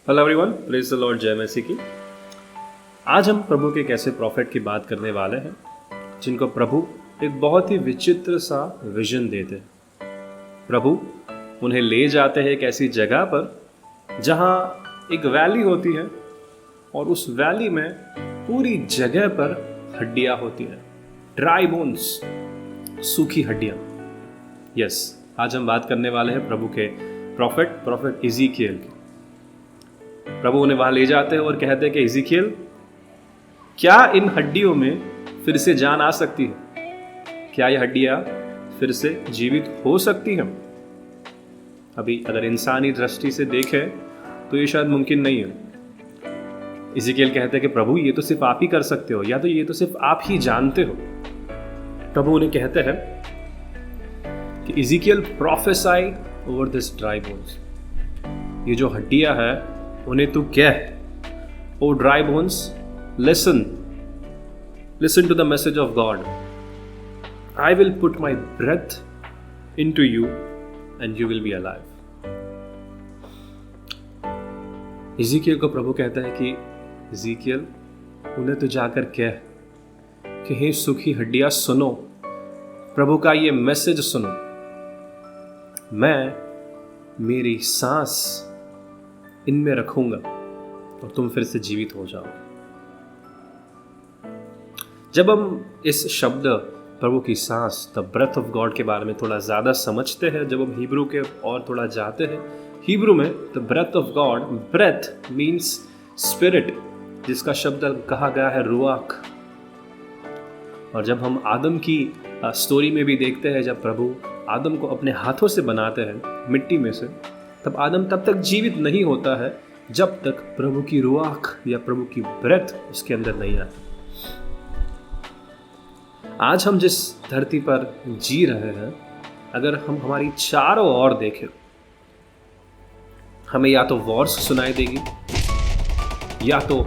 Hello everyone, praise the Lord, जय मसीह की। आज हम प्रभु के एक ऐसे प्रॉफिट की बात करने वाले हैं जिनको प्रभु एक बहुत ही विचित्र सा विजन देते हैं। प्रभु उन्हें ले जाते हैं एक ऐसी जगह पर जहां एक वैली होती है और उस वैली में पूरी जगह पर हड्डियां होती हैं, ड्राई बोन्स, सूखी हड्डियां। यस, आज हम बात करने वाले हैं प्रभु के प्रॉफिट इज़ीकिएल की। प्रभु उन्हें वहां ले जाते हैं और कहते हैं कि इज़ीकिएल, क्या इन हड्डियों में फिर से जान आ सकती है? क्या ये हड्डियां फिर से जीवित हो सकती हैं? अभी अगर इंसानी दृष्टि से देखें तो ये शायद मुमकिन नहीं है। इज़ीकिएल कहते हैं कि प्रभु, ये तो सिर्फ आप ही कर सकते हो, या तो ये तो सिर्फ आप ही जानते हो। प्रभु उन्हें कहते हैं कि Ezekiel, prophesy over this dry bones. ये जो हड्डियां है उन्हें तू कह, O dry bones, listen to the message of God. I will put my breath into you and you will be alive. Ezekiel को प्रभु कहता है कि इज़ीकिएल, उन्हें तो जाकर कह कि हे सूखी हड्डियां, सुनो, प्रभु का ये मैसेज सुनो। मैं मेरी सांस इनमें रखूंगा और तुम फिर से जीवित हो जाओ। जब हम इस शब्द प्रभु की सांस, द ब्रेथ ऑफ गॉड के बारे में थोड़ा ज़्यादा समझते हैं, जब हम हिब्रू के और थोड़ा जाते हैं, हिब्रू में the breath of God, breath means spirit, जिसका शब्द कहा गया है रुआख। और जब हम आदम की स्टोरी में भी देखते हैं, जब प्रभु आदम को अपने हाथों से बनाते हैं मिट्टी में से, तब आदम तब तक जीवित नहीं होता है जब तक प्रभु की रुआख या प्रभु की ब्रेथ उसके अंदर नहीं आती। आज हम जिस धरती पर जी रहे हैं, अगर हम हमारी चारों ओर देखें, हमें या तो वॉर्स सुनाई देगी, या तो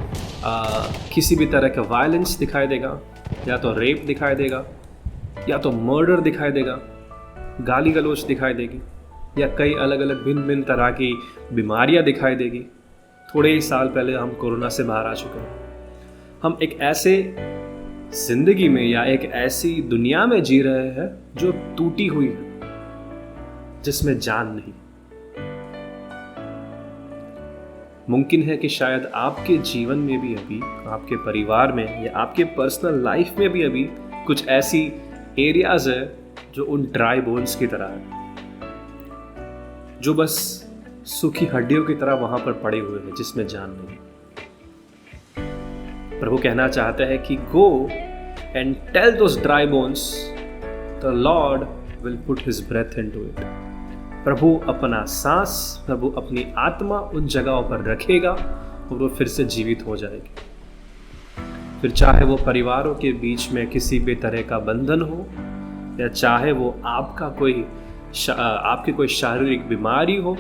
किसी भी तरह का वायलेंस दिखाई देगा, या तो रेप दिखाई देगा, या तो मर्डर दिखाई देगा, गाली गलौज दिखाई देगी, या कई अलग अलग भिन्न तरह की बीमारियां दिखाई देगी। थोड़े ही साल पहले हम कोरोना से बाहर आ चुके हैं। हम एक ऐसे जिंदगी में या एक ऐसी दुनिया में जी रहे हैं जो टूटी हुई है, जिसमें जान नहीं। मुमकिन है कि शायद आपके जीवन में भी अभी, आपके परिवार में या आपके पर्सनल लाइफ में भी अभी कुछ ऐसी एरियाज है जो उन ड्राई बोन्स की तरह है, जो बस सूखी हड्डियों की तरह वहां पर पड़े हुए हैं, जिसमें जान नहीं। प्रभु कहना चाहते हैं कि go and tell those dry bones the Lord will put his breath into it. प्रभु अपना सांस, प्रभु अपनी आत्मा उन जगहों पर रखेगा और वो फिर से जीवित हो जाएगी। फिर चाहे वो परिवारों के बीच में किसी भी तरह का बंधन हो, या चाहे वो आपकी कोई शारीरिक बीमारी हो,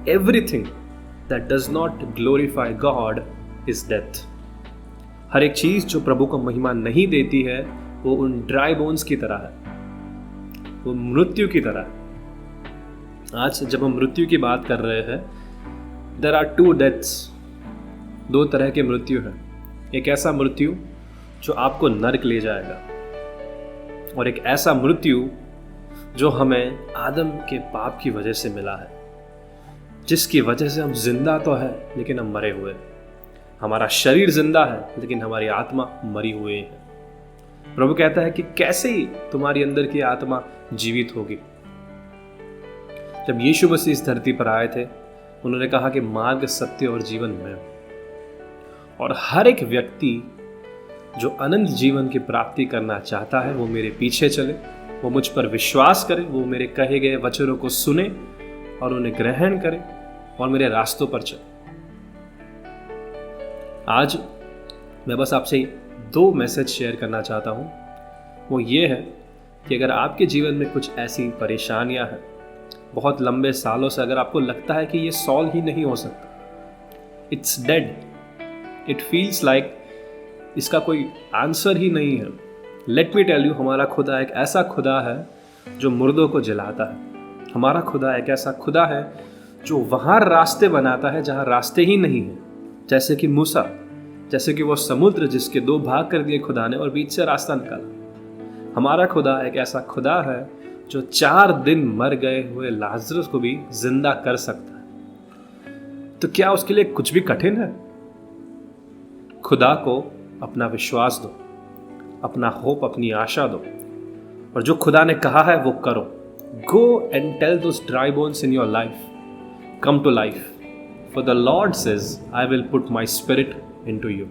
everything that does not glorify God is death. हर एक चीज जो प्रभु को महिमा नहीं देती है, वो उन ड्राई बोन्स की तरह है, वो मृत्यु की तरह है। आज जब हम मृत्यु की बात कर रहे हैं, देयर आर टू डेथ्स, दो तरह के मृत्यु है। एक ऐसा मृत्यु जो आपको नरक ले जाएगा, और एक ऐसा मृत्यु जो हमें आदम के पाप की वजह से मिला है, जिसकी वजह से हम जिंदा तो है लेकिन हम मरे हुए हैं। हमारा शरीर जिंदा है लेकिन हमारी आत्मा मरी हुई है। प्रभु कहता है कि कैसे ही तुम्हारी अंदर की आत्मा जीवित होगी। जब यीशु मसीह इस धरती पर आए थे, उन्होंने कहा कि मार्ग, सत्य और जीवन मैं हूं, और हर एक व्यक्ति जो अनंत जीवन की प्राप्ति करना चाहता है, वो मेरे पीछे चले, वो मुझ पर विश्वास करे, वो मेरे कहे गए वचनों को सुने और उन्हें ग्रहण करे और मेरे रास्तों पर चले। आज मैं बस आपसे दो मैसेज शेयर करना चाहता हूं। वो ये है कि अगर आपके जीवन में कुछ ऐसी परेशानियां हैं, बहुत लंबे सालों से अगर आपको लगता है कि ये सॉल्व ही नहीं हो सकता, it's dead, it feels like इसका कोई आंसर ही नहीं है, लेट मी टेल यू, हमारा खुदा एक ऐसा खुदा है जो मुर्दों को जलाता है। हमारा खुदा एक ऐसा खुदा है जो वहाँ रास्ते बनाता है जहाँ रास्ते ही नहीं है, जैसे कि मूसा, जैसे कि वो समुद्र जिसके 2 भाग कर दिए खुदा ने और बीच से रास्ता निकाला। हमारा खुदा एक ऐसा खुदा है जो 4 दिन मर गए हुए लाजरस को भी जिंदा कर सकता है। तो क्या उसके लिए कुछ भी कठिन है? खुदा को अपना विश्वास दो, अपना होप, अपनी आशा दो, और जो खुदा ने कहा है वो करो। Go and tell those dry bones in your life, come to life, for the Lord says I will put my spirit into you.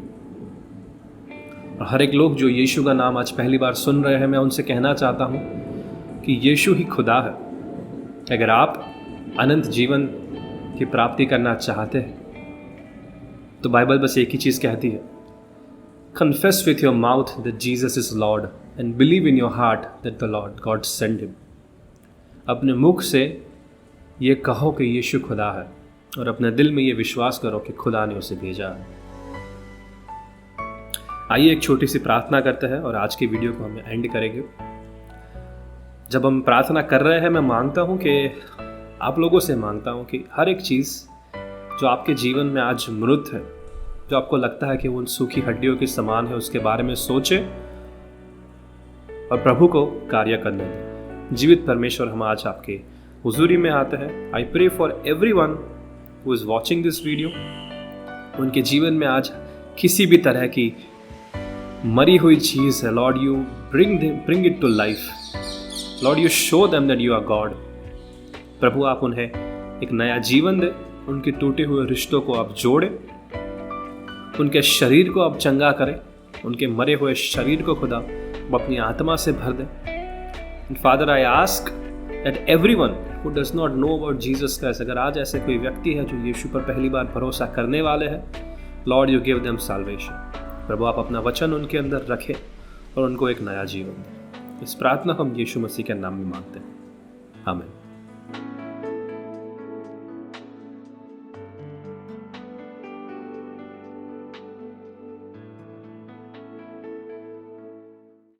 और हर एक लोग जो यीशु का नाम आज पहली बार सुन रहे हैं, मैं उनसे कहना चाहता हूं कि यीशु ही खुदा है। अगर आप अनंत जीवन की प्राप्ति करना चाहते हैं तो बाइबल बस एक ही चीज़ कहती है, confess with your mouth that Jesus is Lord and believe in your heart that the Lord God sent him। अपने मुख से ये कहो कि यीशु खुदा है और अपने दिल में ये विश्वास करो कि खुदा ने उसे भेजा है। आइए एक छोटी सी प्रार्थना करते हैं और आज की वीडियो को हम एंड करेंगे। जब हम प्रार्थना कर रहे हैं, मैं मांगता हूँ कि आप लोगों से मांगता हूँ कि हर एक चीज़ जो आपके जीवन में आज मृत है, जो आपको लगता है कि वो उन सूखी हड्डियों के समान है, उसके बारे में सोचें और प्रभु को कार्य करने दें। जीवित परमेश्वर, हम आज आपके हुजूरी में आते हैं। I pray for everyone who is watching this video. उनके जीवन में आज किसी भी तरह की मरी हुई चीज़ है, Lord you bring it to life. Lord you show them that you are God. प्रभु आप उन्हें एक नया जीवन दें, उनके टूटे हुए रिश्तों को आप जोड़ें, उनके शरीर को आप चंगा करें, उनके मरे हुए शरीर को खुदा वो अपनी आत्मा से भर दें। Father I ask that everyone who does not know about Jesus Christ, अगर आज ऐसे कोई व्यक्ति है जो यीशु पर पहली बार भरोसा करने वाले हैं, Lord you give them salvation. प्रभु आप अपना वचन उनके अंदर रखें और उनको एक नया जीवन दें। इस प्रार्थना को हम यीशु मसीह के नाम में मांगते हैं, आमीन।